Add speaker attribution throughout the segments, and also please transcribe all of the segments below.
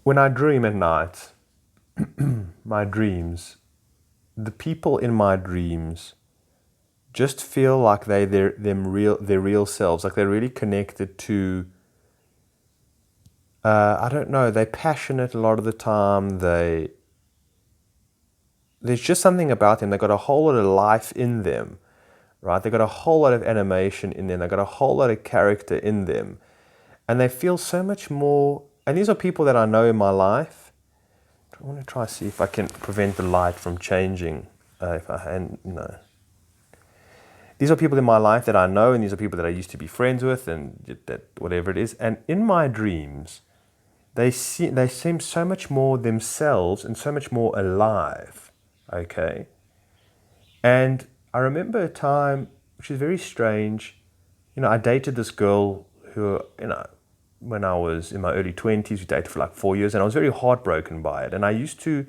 Speaker 1: when I dream at night, my dreams, the people in my dreams just feel like their real selves, like they're really connected to. I don't know. They're passionate a lot of the time. There's just something about them. They've got a whole lot of life in them, right? They've got a whole lot of animation in them. They've got a whole lot of character in them, and they feel so much more. And these are people that I know in my life. I want to try to see if I can prevent the light from changing. If I and no, these are people in my life that I know, and these are people that I used to be friends with, and that whatever it is. And in my dreams, they seem so much more themselves and so much more alive. Okay, and I remember a time which is very strange. I dated this girl who, when I was in my early 20s, we dated for like 4 years, and I was very heartbroken by it. And I used to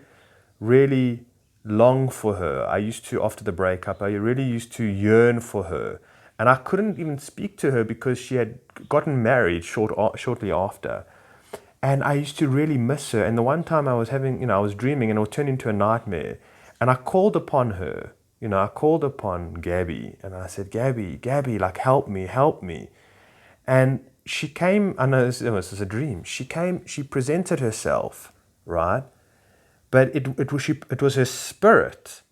Speaker 1: really long for her. I used to, after the breakup, I really used to yearn for her. And I couldn't even speak to her because she had gotten married shortly after. And I used to really miss her. And the one time I was I was dreaming and it would turn into a nightmare. And I called upon her. I called upon Gabby and I said, Gabby, like help me, help me. And she came, I know this was a dream. She came, she presented herself, right? But it was her spirit.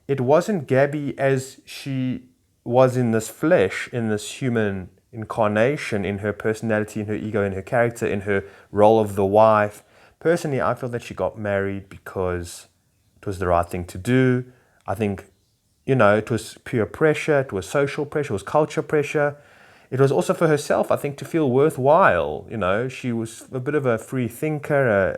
Speaker 1: It wasn't Gabby as she was in this flesh, in this human incarnation, in her personality, in her ego, in her character, in her role of the wife. Personally, I feel that she got married because it was the right thing to do. I think, it was peer pressure, it was social pressure, it was culture pressure. It was also for herself, I think, to feel worthwhile. She was a bit of a free thinker,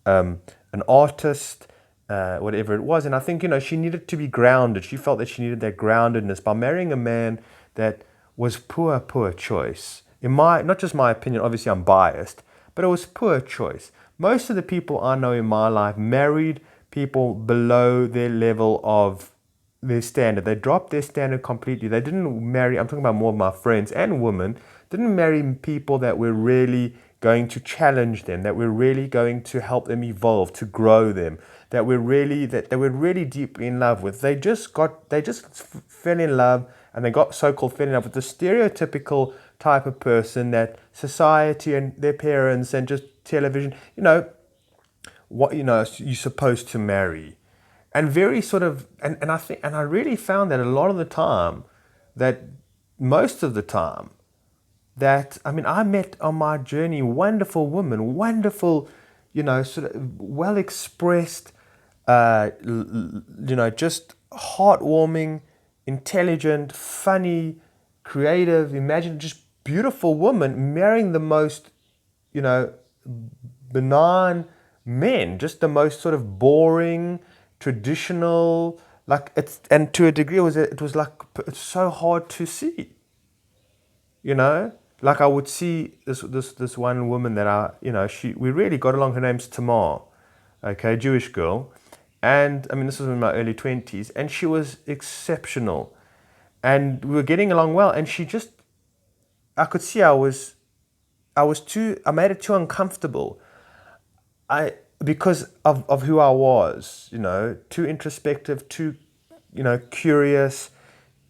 Speaker 1: an artist, whatever it was. And I think, she needed to be grounded. She felt that she needed that groundedness by marrying a man that was poor choice. Not just my opinion, obviously I'm biased, but it was poor choice. Most of the people I know in my life married people below their level of their standard. They dropped their standard completely. They didn't marry, I'm talking about more of my friends and women, didn't marry people that were really going to challenge them, that were really going to help them evolve, to grow them, that they were really deeply in love with. They just fell in love, and they got so-called fell in love with the stereotypical type of person that society and their parents and just television, what you're supposed to marry. And very sort of, and I really found that a lot of the time, that most of the time, that I met on my journey wonderful women, wonderful, sort of well expressed, just heartwarming, intelligent, funny, creative, imaginative, just beautiful women marrying the most, benign men, just the most sort of boring, traditional, and to a degree it was like it's so hard to see, like I would see this one woman that we really got along. Her name's Tamar, okay, Jewish girl, and this was in my early 20s, and she was exceptional, and we were getting along well, and I could see I made it too uncomfortable. Because of who I was, too introspective, too, curious,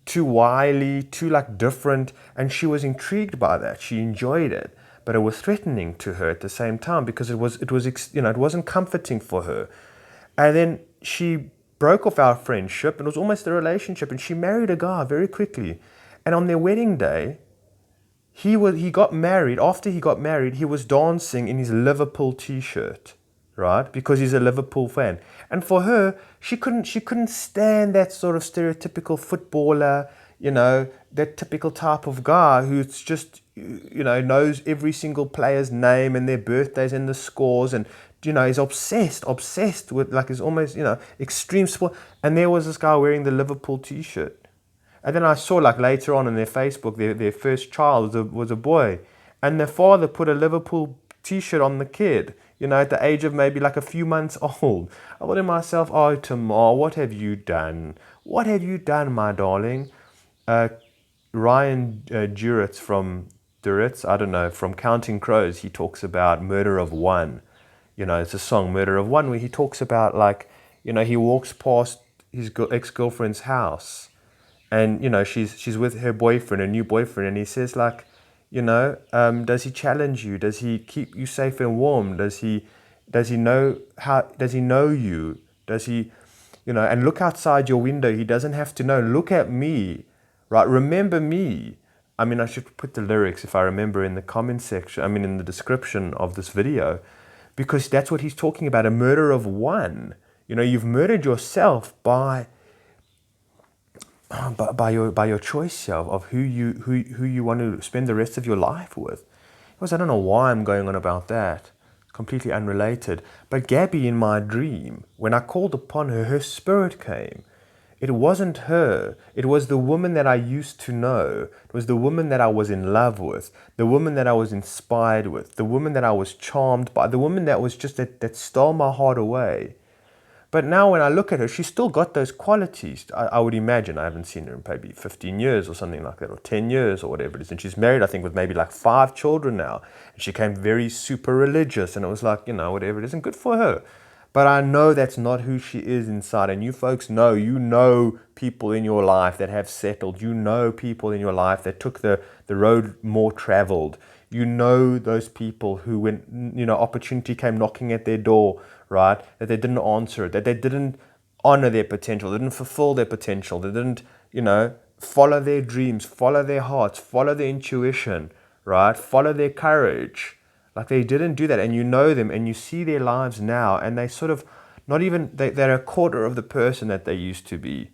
Speaker 1: too wily, too different. And she was intrigued by that. She enjoyed it, but it was threatening to her at the same time because it wasn't comforting for her. And then she broke off our friendship, and it was almost a relationship. And she married a guy very quickly. And on their wedding day, he got married. After he got married, he was dancing in his Liverpool t-shirt, right? Because he's a Liverpool fan. And for her, she couldn't stand that sort of stereotypical footballer, that typical type of guy who's just, knows every single player's name and their birthdays and the scores, and is obsessed with, is almost, extreme sport. And there was this guy wearing the Liverpool t-shirt. And then I saw later on in their Facebook, their first child was a boy. And their father put a Liverpool t-shirt on the kid, at the age of maybe a few months old. I thought to myself, oh, Tamar, what have you done? What have you done, my darling? Ryan Duritz from Duritz, I don't know, from Counting Crows, he talks about Murder of One. It's a song, Murder of One, where he talks about, like, he walks past his ex-girlfriend's house, and she's with her boyfriend, a new boyfriend, and he says, like, does he challenge you? Does he keep you safe and warm? Does he know you? Does he, and look outside your window. He doesn't have to know. Look at me, right? Remember me. I mean, I should put the lyrics, if I remember, in the comment section, in the description of this video, because that's what he's talking about, a murder of one. You've murdered yourself by your choice of who you want to spend the rest of your life with. Because I don't know why I'm going on about that. Completely unrelated. But Gabby, in my dream, when I called upon her, her spirit came. It wasn't her. It was the woman that I used to know. It was the woman that I was in love with. The woman that I was inspired with. The woman that I was charmed by. The woman that was just that stole my heart away. But now when I look at her, she's still got those qualities. I would imagine. I haven't seen her in maybe 15 years or something like that, or 10 years or whatever it is. And she's married, I think, with maybe like 5 children now. And she became very super religious. And it was like, whatever it is, and good for her. But I know that's not who she is inside. And you folks know, people in your life that have settled. You know people in your life that took the road more traveled. You know those people who, when opportunity came knocking at their door, right, that they didn't answer it, that they didn't honor their potential, they didn't fulfill their potential, they didn't, follow their dreams, follow their hearts, follow their intuition, right, follow their courage. Like, they didn't do that, and you know them, and you see their lives now, and they sort of, they're a quarter of the person that they used to be.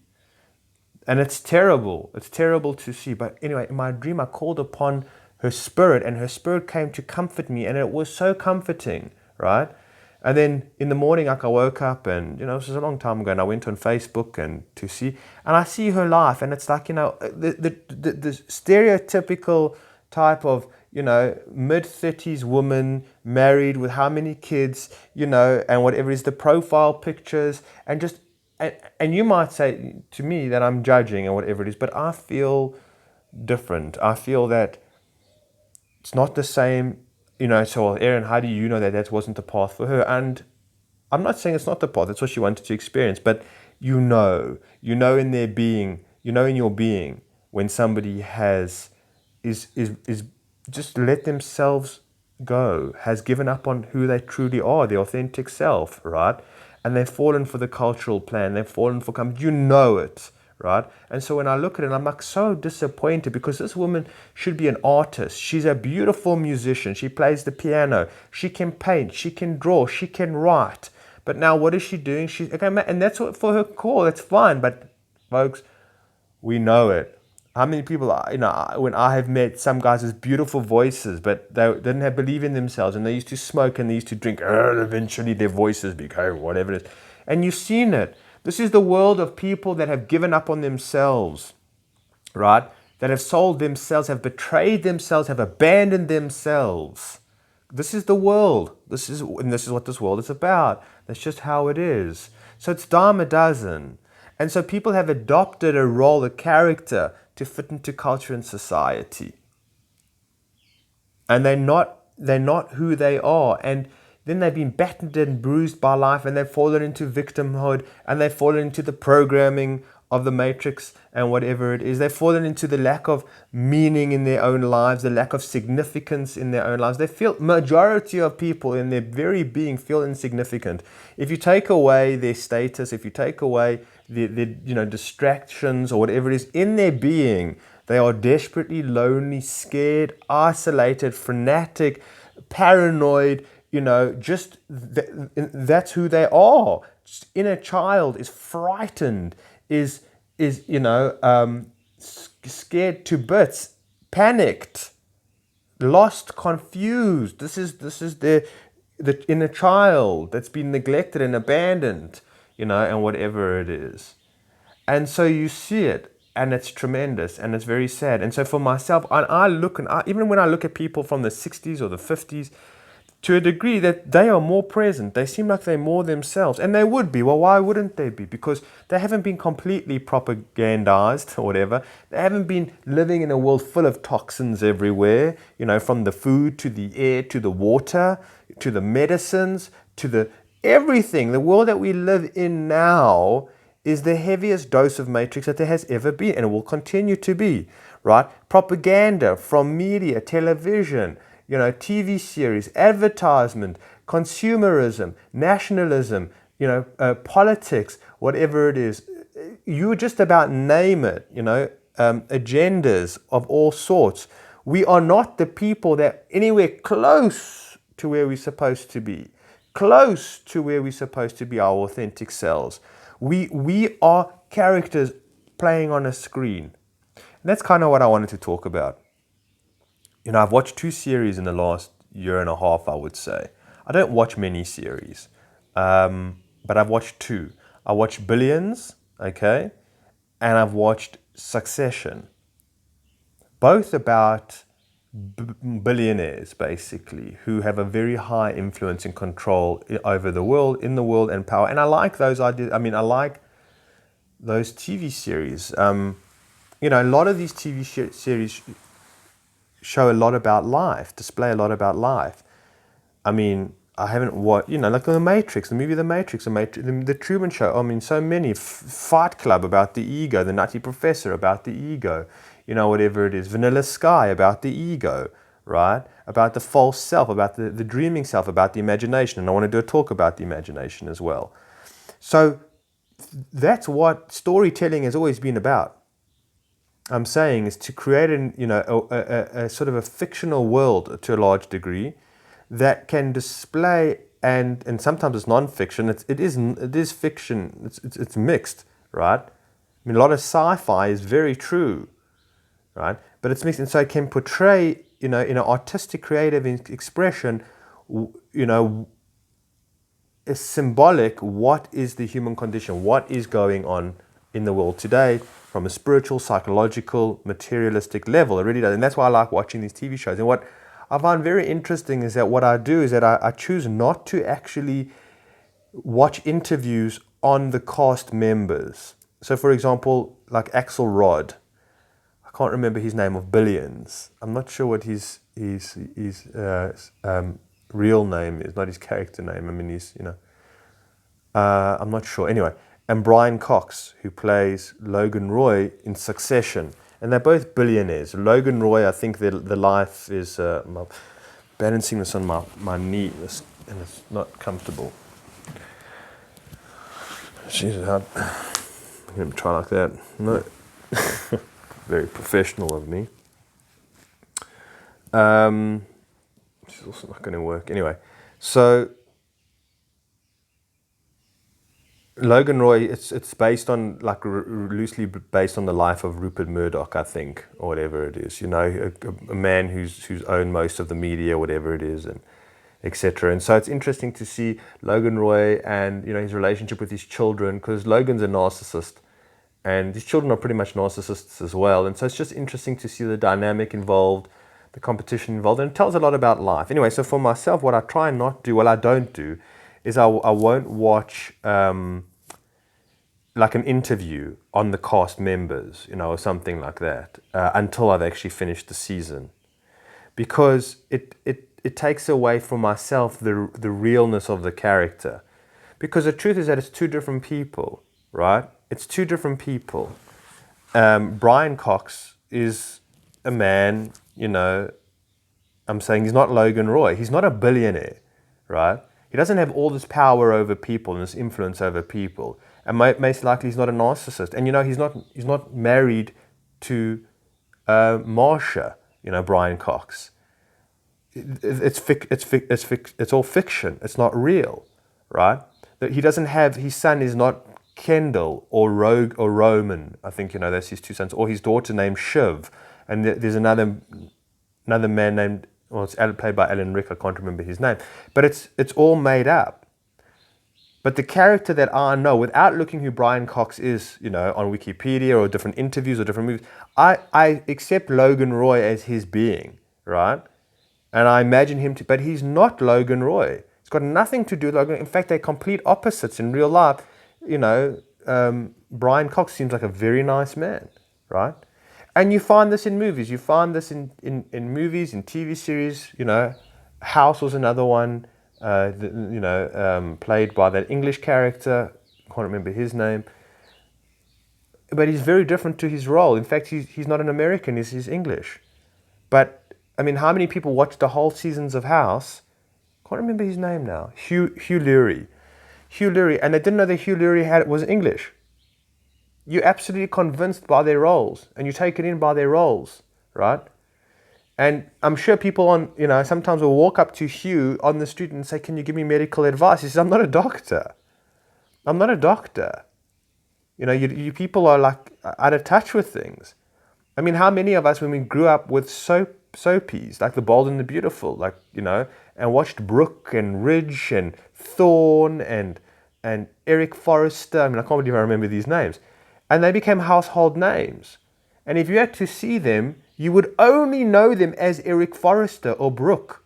Speaker 1: And it's terrible. It's terrible to see. But anyway, in my dream, I called upon her spirit, and her spirit came to comfort me, and it was so comforting, right? And then in the morning, like, I woke up, and this was a long time ago, and I went on Facebook and I see her life, and it's like, the stereotypical type of mid-30s woman, married with how many kids, and whatever is the profile pictures, and you might say to me that I'm judging or whatever it is, but I feel different. I feel that it's not the same, so Erin, how do you know that wasn't the path for her? And I'm not saying it's not the path, that's what she wanted to experience, but in their being, in your being, when somebody is just let themselves go, has given up on who they truly are, their authentic self, right? And they've fallen for the cultural plan, they've fallen for comfort, it, right? And so when I look at it, I'm like so disappointed, because this woman should be an artist. She's a beautiful musician. She plays the piano. She can paint. She can draw. She can write. But now what is she doing? And that's what for her call. That's fine. But folks, we know it. How many people, when I have met some guys with beautiful voices, but they didn't believe in themselves, and they used to smoke and they used to drink, and eventually their voices became whatever it is. And you've seen it. This is the world of people that have given up on themselves, right? That have sold themselves, have betrayed themselves, have abandoned themselves. This is the world. This is what this world is about. That's just how it is. So it's dime a dozen. And so people have adopted a role, a character, to fit into culture and society. And they're not who they are. And then they've been battered and bruised by life, and they've fallen into victimhood, and they've fallen into the programming of the matrix and whatever it is. They've fallen into the lack of meaning in their own lives, the lack of significance in their own lives. Majority of people in their very being feel insignificant. If you take away their status, if you take away their distractions or whatever it is in their being, they are desperately lonely, scared, isolated, frenetic, paranoid. That's who they are. Inner child is frightened, is scared to bits, panicked, lost, confused. This is the inner child that's been neglected and abandoned, and whatever it is. And so you see it, and it's tremendous, and it's very sad. And so for myself, even when I look at people from the 60s or the 50s, to a degree that they are more present. They seem like they're more themselves. And they would be. Well, why wouldn't they be? Because they haven't been completely propagandized or whatever. They haven't been living in a world full of toxins everywhere, from the food to the air to the water to the medicines to the everything. The world that we live in now is the heaviest dose of matrix that there has ever been, and it will continue to be, right? Propaganda from media, television, TV series, advertisement, consumerism, nationalism, politics, whatever it is. You just about name it, agendas of all sorts. We are not the people that anywhere close to where we're supposed to be, close to where we're supposed to be, our authentic selves. We are characters playing on a screen. And that's kind of what I wanted to talk about. I've watched 2 series in the last year and a half, I would say. I don't watch many series, but I've watched 2. I watched Billions, okay, and I've watched Succession. Both about billionaires, basically, who have a very high influence and control over the world, in the world, and power. And I like those ideas. I like those TV series. A lot of these TV series show a lot about life, display a lot about life. I haven't watched, like The Matrix, the movie The Matrix, the Truman Show. So many. Fight Club about the ego, The Nutty Professor about the ego, whatever it is. Vanilla Sky about the ego, right? About the false self, about the dreaming self, about the imagination. And I want to do a talk about the imagination as well. So that's what storytelling has always been about. I'm saying is to create a sort of a fictional world to a large degree that can display and sometimes it's non-fiction. It is fiction. It's mixed, right? A lot of sci-fi is very true, right? But it's mixed, and so it can portray in an artistic, creative expression, a symbolic what is the human condition, what is going on in the world today from a spiritual, psychological, materialistic level. It really does. And that's why I like watching these TV shows. And what I find very interesting is that what I do is that I choose not to actually watch interviews on the cast members. So, for example, like Axel Rod, I can't remember his name, of Billions. I'm not sure what his real name is, not his character name. I'm not sure. Anyway, and Brian Cox, who plays Logan Roy in Succession. And they're both billionaires. Logan Roy, I think the life is balancing this on my knee, and it's not comfortable. Jesus, I'm going to try like that. No. Very professional of me. It's also not going to work. Anyway, so Logan Roy, it's based on, loosely based on the life of Rupert Murdoch, I think, or whatever it is. A man who's owned most of the media, whatever it is, and etc. And so it's interesting to see Logan Roy and his relationship with his children, because Logan's a narcissist, and his children are pretty much narcissists as well. And so it's just interesting to see the dynamic involved, the competition involved, and it tells a lot about life. Anyway, so for myself, what I try and not do, well, I don't do, is I won't watch like an interview on the cast members, or something like that, until I've actually finished the season, because it takes away from myself the realness of the character, because the truth is that it's 2 different people, right? It's 2 different people. Brian Cox is a man, I'm saying he's not Logan Roy. He's not a billionaire, right? He doesn't have all this power over people and this influence over people. And most likely he's not a narcissist. And he's not married to Marsha, Brian Cox. It's all fiction. It's not real, right? That he doesn't have, his son is not Kendall or Roman. I think that's his 2 sons, or his daughter named Shiv. And there's another man named, well, it's played by Alan Rick. I can't remember his name, but it's all made up. But the character that I know, without looking who Brian Cox is, on Wikipedia or different interviews or different movies, I accept Logan Roy as his being, right? And I imagine him to, but he's not Logan Roy. It's got nothing to do with Logan. In fact, they're complete opposites in real life. You know, Brian Cox seems like a very nice man, right? And you find this in movies. You find this in movies, in TV series. You know, House was another one. Played by that English character. I can't remember his name. But he's very different to his role. In fact, he's not an American. He's English. But I mean, how many people watched the whole seasons of House? Can't remember his name now. Hugh Laurie. Hugh Laurie, and they didn't know that Hugh Laurie was English. You're absolutely convinced by their roles, and you take it in by their roles, right? And I'm sure people sometimes will walk up to Hugh on the street and say, "Can you give me medical advice?" He says, "I'm not a doctor. I'm not a doctor." You know, you people are like out of touch with things. I mean, how many of us, when we grew up with soapies, like The Bold and the Beautiful, and watched Brooke and Ridge and Thorne and Eric Forrester. I mean, I can't believe I remember these names. And they became household names. And if you had to see them, you would only know them as Eric Forrester or Brooke.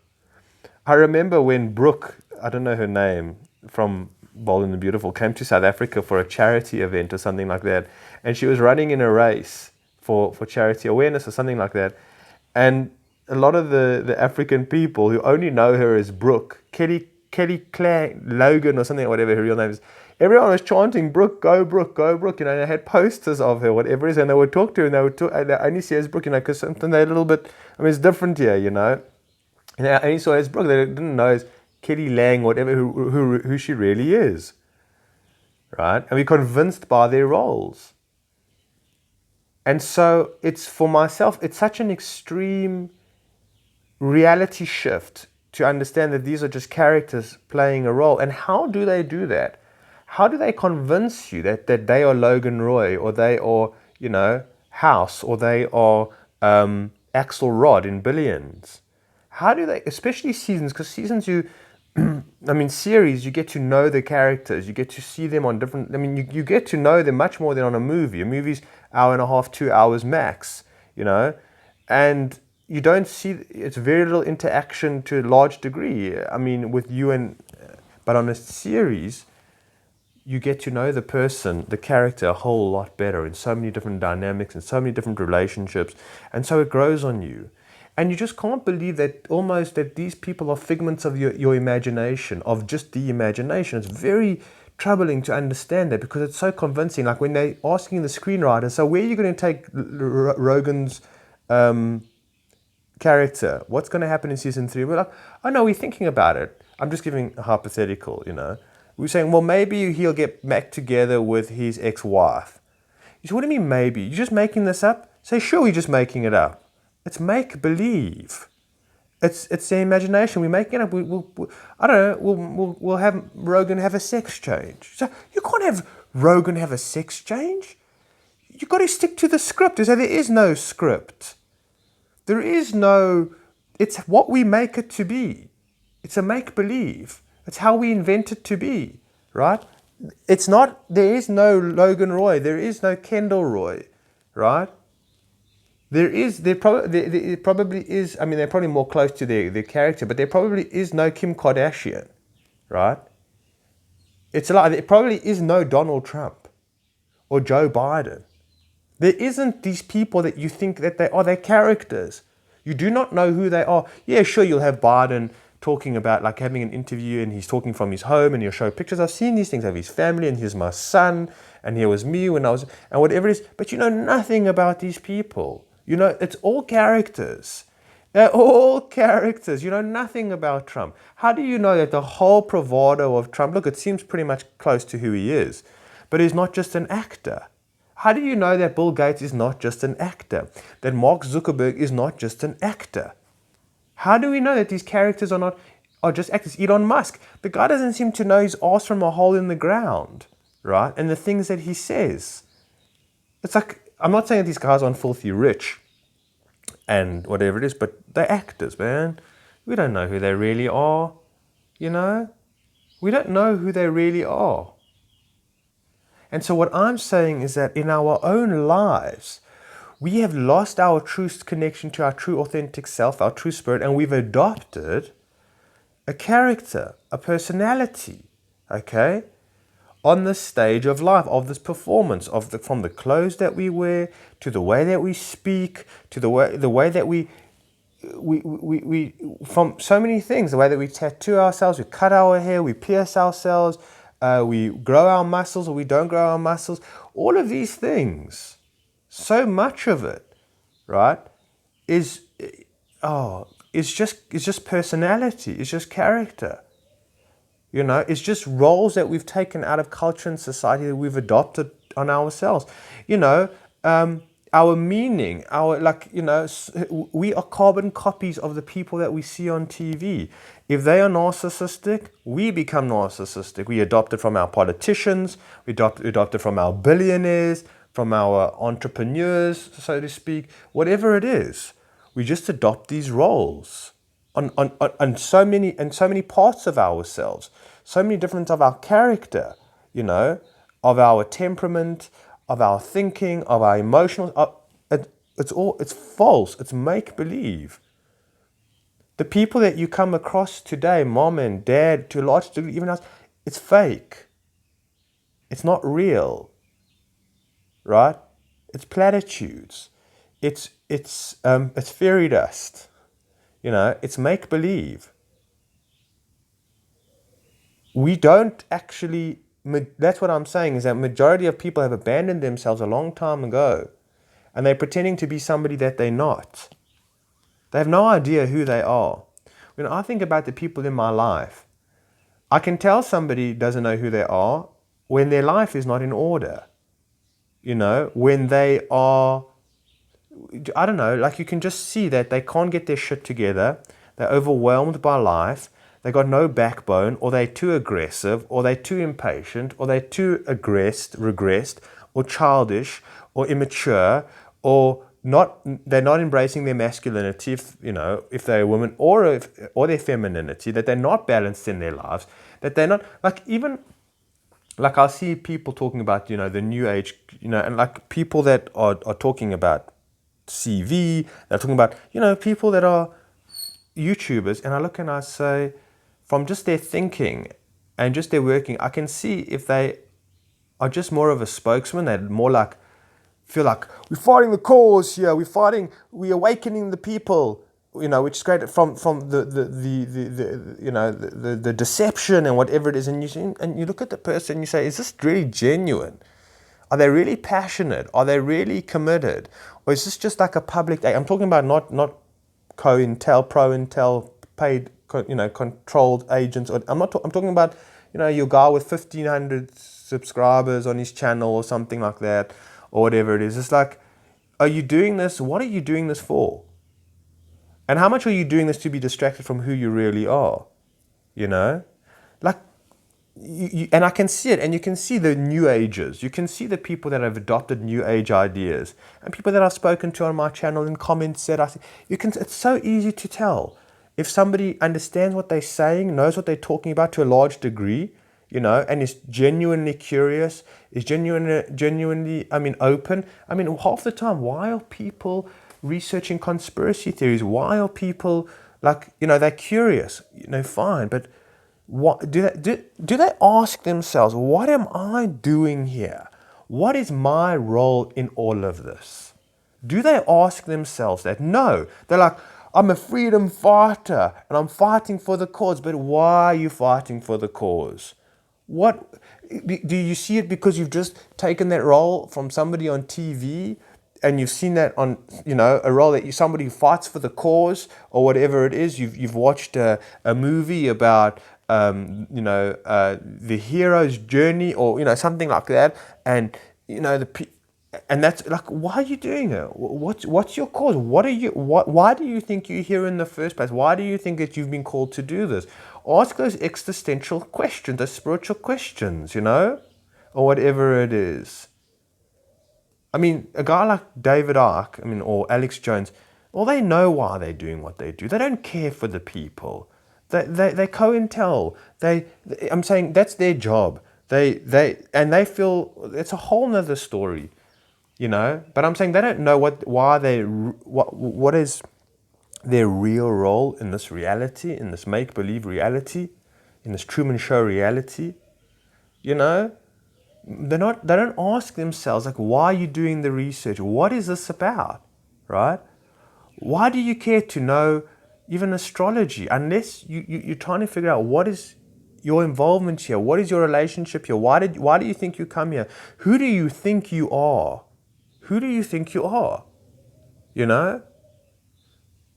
Speaker 1: I remember when Brooke, I don't know her name, from Bold and the Beautiful, came to South Africa for a charity event or something like that. And she was running in a race for charity awareness or something like that. And a lot of the African people who only know her as Brooke, Kelly Logan or something, whatever her real name is, everyone was chanting, "Brooke, go Brooke, go Brooke." And they had posters of her, whatever it is, and they would talk to her, and they only see her as Brooke, because something they're a little bit, it's different here, And they only saw her as Brooke. They didn't know as Kelly Lang, whatever, who she really is, right? And we're convinced by their roles. And so it's, for myself, it's such an extreme reality shift to understand that these are just characters playing a role. And how do they do that? How do they convince you that they are Logan Roy, or they are, House, or they are Axel Rod in Billions? How do they, especially seasons, because seasons series, you get to know the characters, you get to see them on different, you get to know them much more than on a movie. A movie's hour and a half, 2 hours max, and you don't see, it's very little interaction to a large degree, with you but on a series, you get to know the person, the character, a whole lot better in so many different dynamics and so many different relationships, and so it grows on you. And you just can't believe that these people are figments of your imagination, of just the imagination. It's very troubling to understand that, because it's so convincing. Like when they're asking the screenwriter, "So where are you going to take Rogan's character? What's going to happen in season 3?" We're like, "Oh no, we're thinking about it." I'm just giving a hypothetical, We're saying, well, maybe he'll get back together with his ex-wife. You say, "What do you mean maybe? You're just making this up?" Say, "Sure, we're just making it up." It's make-believe. It's the imagination. We're making it up. We'll have Rogan have a sex change. So you can't have Rogan have a sex change. You've got to stick to the script. So there is no script. There is no... It's what we make it to be. It's a make-believe. It's how we invent it to be, right? It's not... There is no Logan Roy. There is no Kendall Roy, right? There probably is, they're probably more close to their character, but there probably is no Kim Kardashian, right? It's like, there probably is no Donald Trump or Joe Biden. There isn't these people that you think that they're characters. You do not know who they are. Yeah, sure, you'll have Biden talking about, like, having an interview, and he's talking from his home, and he'll show pictures. I've seen these things of his family, and here's my son, and here was me when I was, and whatever it is. But you know nothing about these people. It's all characters. They're all characters. You know nothing about Trump. How do you know that the whole bravado of Trump, look, it seems pretty much close to who he is, but he's not just an actor? How do you know that Bill Gates is not just an actor? That Mark Zuckerberg is not just an actor? How do we know that these characters are just actors? Elon Musk, the guy doesn't seem to know his arse from a hole in the ground, right? And the things that he says. It's like, I'm not saying that these guys aren't filthy rich and whatever it is, but they're actors, man. We don't know who they really are, We don't know who they really are. And so what I'm saying is that in our own lives, We have lost our true connection to our true authentic self, our true spirit, and we've adopted a character, a personality, okay, on the stage of life, of this performance, from the clothes that we wear, to the way that we speak, to the way that we from so many things, the way that we tattoo ourselves, we cut our hair, we pierce ourselves, we grow our muscles or we don't grow our muscles, all of these things, so much of it, right, is it's just personality, it's just character. It's just roles that we've taken out of culture and society that we've adopted on ourselves. Our meaning, we are carbon copies of the people that we see on TV. If they are narcissistic, we become narcissistic. We adopt it from our politicians, we adopt it from our billionaires, from our entrepreneurs, so to speak, whatever it is. We just adopt these roles on so many parts of ourselves, so many different of our character, of our temperament, of our thinking, of our emotional. It's false. It's make believe. The people that you come across today, mom and dad, to a large degree, even us, it's fake. It's not real, right? It's platitudes. It's fairy dust. It's make-believe. We don't actually, that's what I'm saying, is that majority of people have abandoned themselves a long time ago, and they're pretending to be somebody that they're not. They have no idea who they are. When I think about the people in my life, I can tell somebody doesn't know who they are when their life is not in order. When they are, I don't know, like you can just see that they can't get their shit together. They're overwhelmed by life. They got no backbone, or they're too aggressive, or they're too impatient, or they're too regressed, or childish, or immature, or they're not embracing their masculinity, if they're a woman, or their femininity, that they're not balanced in their lives, that they're not, like I'll see people talking about, the new age, and like people that are talking about CV, they're talking about, people that are YouTubers, and I look and I say, from just their thinking and just their working, I can see if they are just more of a spokesman. They're more feel like we're fighting the cause here, we're awakening the people, which is great, from the deception and whatever it is, and you look at the person and you say, is this really genuine? Are they really passionate? Are they really committed? Or is this just like a public? I'm talking about not co-intel, pro-intel, paid, controlled agents. I'm talking about, your guy with 1,500 subscribers on his channel or something like that, or whatever it is. It's like, are you doing this? What are you doing this for? And how much are you doing this to be distracted from who you really are? And I can see it, and you can see the new agers. You can see the people that have adopted new age ideas, and people that I've spoken to on my channel in comments that it's so easy to tell if somebody understands what they're saying, knows what they're talking about to a large degree, and is genuinely curious, is genuinely, open. Half the time, why are people researching conspiracy theories? Why are people they're curious? Fine, but what do they ask themselves, what am I doing here? What is my role in all of this? Do they ask themselves that? No. They're like, I'm a freedom fighter and I'm fighting for the cause. But why are you fighting for the cause? What do you see it because you've just taken that role from somebody on TV, and you've seen that on, a role that somebody who fights for the cause or whatever it is? You've watched a movie about the hero's journey, or something like that, and and that's like, why are you doing it? What's your cause? Why do you think you're here in the first place? Why do you think that you've been called to do this? Ask those existential questions, those spiritual questions, or whatever it is. A guy like David Icke, or Alex Jones, well, they know why they're doing what they do. They don't care for the people. They co-intel. I'm saying that's their job. They feel it's a whole nother story. But I'm saying they don't know what is their real role in this reality, in this make-believe reality, in this Truman Show reality. You know, they don't ask themselves, like, why are you doing the research? What is this about, right? Why do you care to know even astrology unless you're trying to figure out what is your involvement here? What is your relationship here? Why do you think you come here? Who do you think you are? Who do you think you are? You know?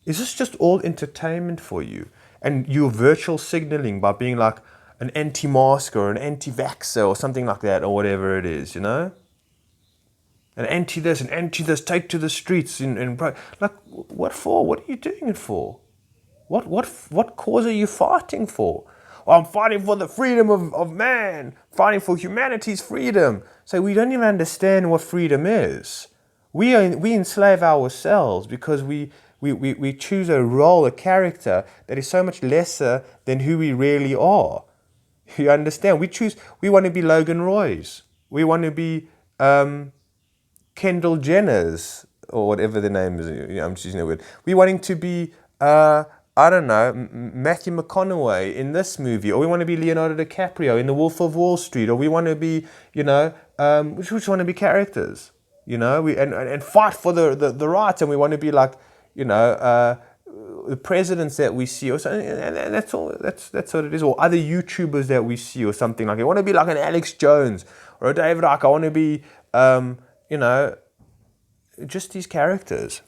Speaker 1: Is this just all entertainment for you? And you're virtual signaling by being like an anti-masker or an anti-vaxxer or something like that, or whatever it is, An anti-this, an anti-this, take to the streets. Like, what for? What are you doing it for? What cause are you fighting for? Well, I'm fighting for the freedom of man, fighting for humanity's freedom. So we don't even understand what freedom is. We enslave ourselves because we choose a role, a character that is so much lesser than who we really are. You understand? We want to be Logan Roys. We want to be Kendall Jenner's, or whatever the name is. I'm just using the word. We wanting to be, I don't know, Matthew McConaughey in this movie, or we want to be Leonardo DiCaprio in The Wolf of Wall Street, or we want to be, we just want to be characters, and fight for the rights, and we want to be like, the presidents that we see, or something, and that's all. That's what it is. Or other YouTubers that we see, or something like. I want to be like an Alex Jones or a David Icke. I want to be, just these characters.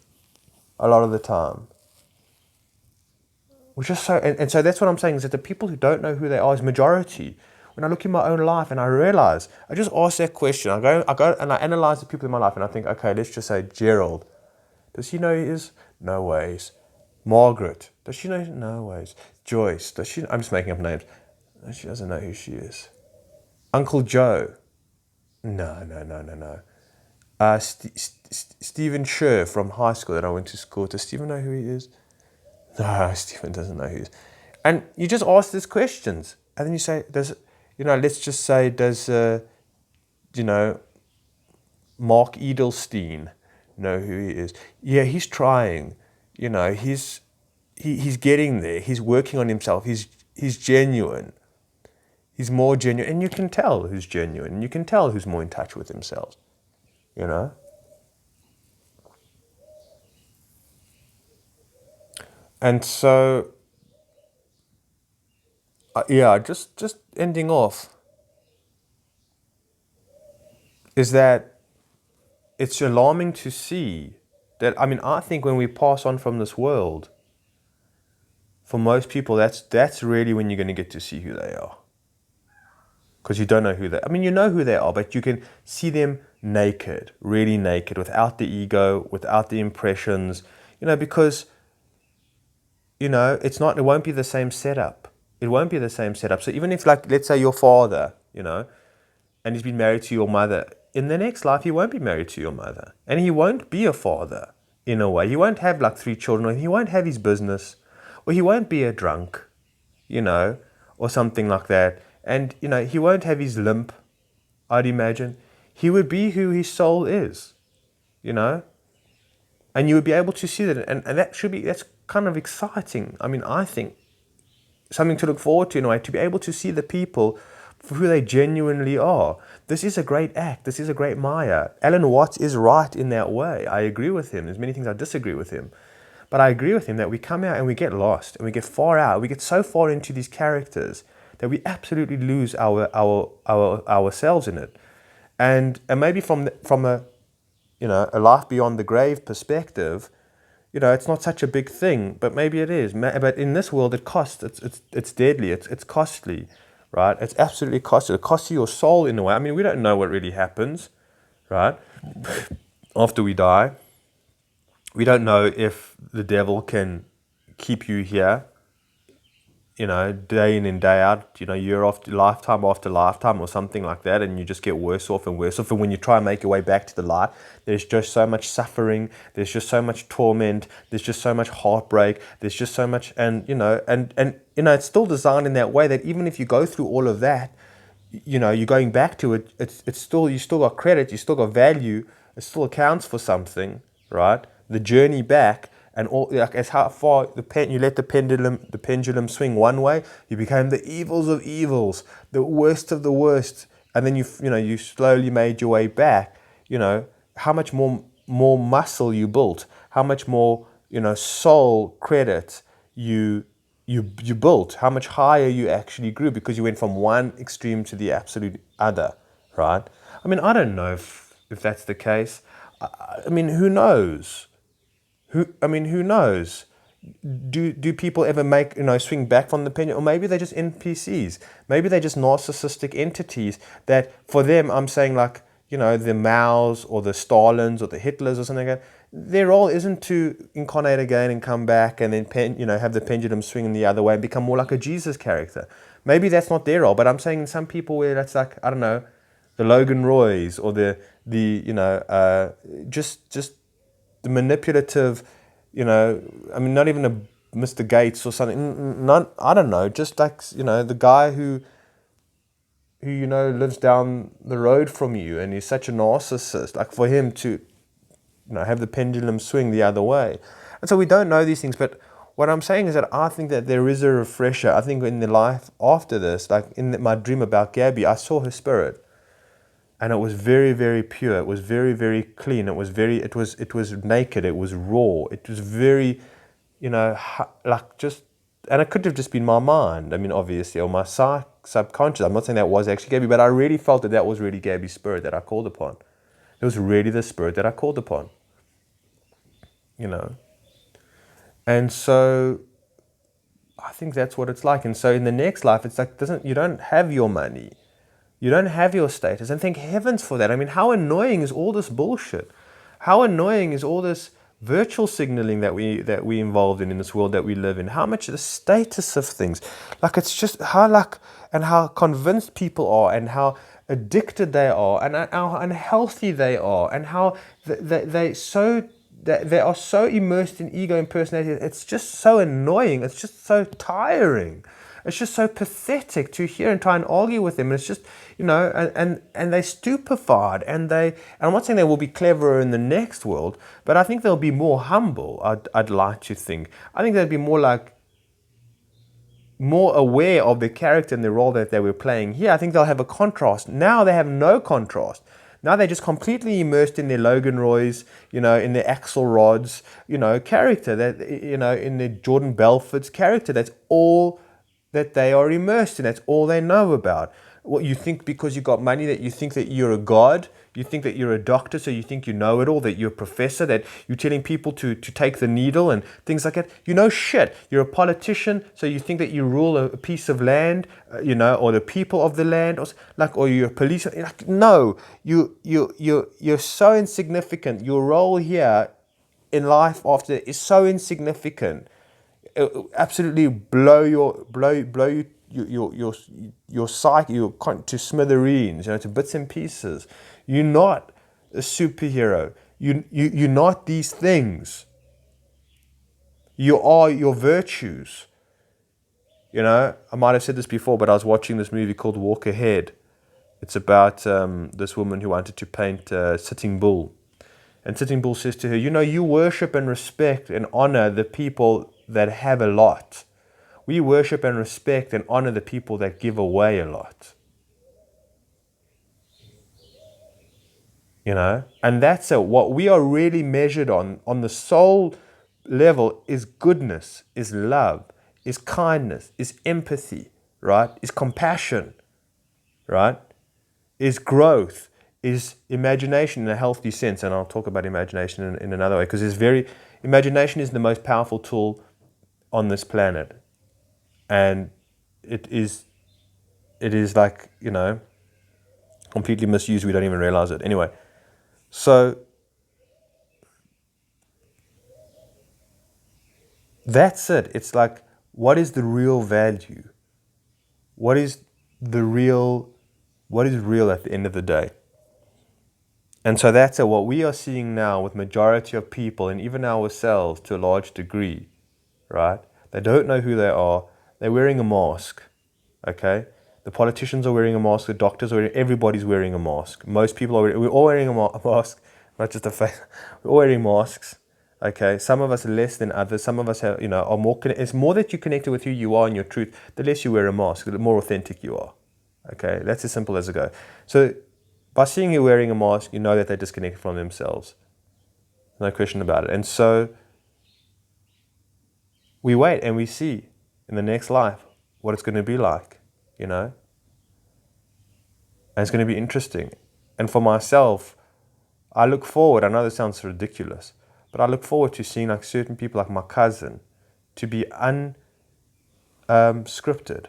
Speaker 1: A lot of the time, which is so. And so that's what I'm saying is that the people who don't know who they are is majority. When I look in my own life and I realize, I just ask that question. I go and I analyze the people in my life and I think, okay, let's just say Gerald. Does he know who he is? No ways. Margaret. Does she know? No ways. Joyce. Does she? I'm just making up names. She doesn't know who she is. Uncle Joe. No. Stephen Scher from high school that I went to school. Does Stephen know who he is? No, Stephen doesn't know who he is. And you just ask these questions. And then you say, let's just say, does, Mark Edelstein know who he is? Yeah, he's trying. He's getting there. He's working on himself. He's genuine. He's more genuine. And you can tell who's genuine. And you can tell who's more in touch with themselves. And so, just ending off, is that it's alarming to see that, I think when we pass on from this world, for most people, that's really when you're going to get to see who they are. Because you don't know who you know who they are, but you can see them naked, really naked, without the ego, without the impressions, because, it won't be the same setup. It won't be the same setup. So even if, like, let's say your father, and he's been married to your mother, in the next life, he won't be married to your mother. And he won't be a father, in a way. He won't have, like, 3 children, or he won't have his business, or he won't be a drunk, or something like that. And, he won't have his limp, I'd imagine. He would be who his soul is, And you would be able to see that. And that's kind of exciting. I think something to look forward to in a way, to be able to see the people for who they genuinely are. This is a great act. This is a great Maya. Alan Watts is right in that way. I agree with him. There's many things I disagree with him. But I agree with him that we come out and we get lost and we get far out. We get so far into these characters that we absolutely lose ourselves in it. And maybe from a life beyond the grave perspective, it's not such a big thing, but maybe it is. But in this world, it costs. It's deadly. It's costly, right? It's absolutely costly. It costs you your soul in a way. We don't know what really happens, right? After we die, we don't know if the devil can keep you here, day in and day out, year after lifetime, or something like that, and you just get worse off and worse off. And when you try and make your way back to the light, there's just so much suffering, there's just so much torment, there's just so much heartbreak, there's just so much, and it's still designed in that way that even if you go through all of that, you're going back to it, it's still, you still got credit, you still got value, it still accounts for something, right? The journey back and all, like, as how far you let the pendulum swing one way, you became the evils of evils, the worst of the worst, and then you slowly made your way back. How much more muscle you built, how much more soul credit you built, how much higher you actually grew because you went from one extreme to the absolute other, right? I mean, I don't know if that's the case. I mean, who knows? Who knows? Do people ever make swing back from the pendulum? Or maybe they're just NPCs. Maybe they're just narcissistic entities that for them, I'm saying, like, the Maos or the Stalins or the Hitlers or something like that. Their role isn't to incarnate again and come back and then have the pendulum swing in the other way and become more like a Jesus character. Maybe that's not their role, but I'm saying some people where that's like, I don't know, the Logan Roys or just the manipulative, I mean, not even a Mr. Gates or something. Not, I don't know, just like, the guy who lives down the road from you and he's such a narcissist. Like, for him to, have the pendulum swing the other way. And so we don't know these things, but what I'm saying is that I think that there is a refresher. I think in the life after this, like in my dream about Gabby, I saw her spirit. And it was very, very pure. It was very, very clean. It was naked. It was raw. It was very, like just, and it could have just been my mind. I mean, obviously, or my subconscious. I'm not saying that was actually Gabby, but I really felt that was really Gabby's spirit that I called upon. It was really the spirit that I called upon. And so I think that's what it's like. And so in the next life, it's like, you don't have your money. You don't have your status. And thank heavens for that. I mean, how annoying is all this bullshit? How annoying is all this virtual signaling that we involved in this world that we live in? How much the status of things. Like, it's just and how convinced people are and how addicted they are and how unhealthy they are and how they are so immersed in ego and personality. It's just so annoying. It's just so tiring. It's just so pathetic to hear and try and argue with them. And it's just, and they're stupefied. And I'm not saying they will be cleverer in the next world, but I think they'll be more humble, I'd like to think. I think they'll be more aware of the character and the role that they were playing here. I think they'll have a contrast. Now they have no contrast. Now they're just completely immersed in their Logan Roys, in their Axelrods, character, that, in their Jordan Belfort's character. That's all that they are immersed in. That's all they know about. What you think, because you got money, that you think that you're a god, you think that you're a doctor, so you think you know it all, that you're a professor, that you're telling people to take the needle and things like that. You know shit. You're a politician, so you think that you rule a piece of land, or the people of the land, or you're a police. Like, no, you're so insignificant. Your role here in life after is so insignificant. Absolutely blow your psyche to smithereens, to bits and pieces. You're not a superhero. You're not these things. You are your virtues. I might have said this before, but I was watching this movie called Walk Ahead. It's about this woman who wanted to paint Sitting Bull. And Sitting Bull says to her, you worship and respect and honor the people that have a lot. We worship and respect and honor the people that give away a lot. And that's what we are really measured on the soul level is goodness, is love, is kindness, is empathy, right? Is compassion, right? Is growth, is imagination in a healthy sense. And I'll talk about imagination in another way, because imagination is the most powerful tool on this planet. And it is like, completely misused. We don't even realize it. Anyway, so that's it. It's like, what is the real value? What is real at the end of the day? And so that's what we are seeing now with majority of people, and even ourselves to a large degree, right? They don't know who they are. They're wearing a mask, okay? The politicians are wearing a mask. The doctors are wearing. Everybody's wearing a mask. Most people are. We're all wearing a mask. not just a face. We're all wearing masks. Okay, some of us are less than others. Some of us have, are more. It's more that you're connected with who you are and your truth. The less you wear a mask, the more authentic you are. Okay, that's as simple as it goes. So, by seeing you wearing a mask, you know that they're disconnected from themselves. No question about it. And so, we wait and we see in the next life what it's going to be like, And it's going to be interesting. And for myself, I look forward, I know this sounds ridiculous, but I look forward to seeing like certain people like my cousin to be unscripted,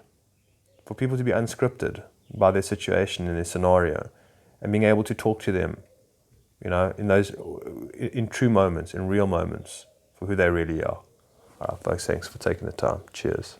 Speaker 1: for people to be unscripted by their situation and their scenario and being able to talk to them, in true moments, in real moments, for who they really are. All right, folks, thanks for taking the time. Cheers.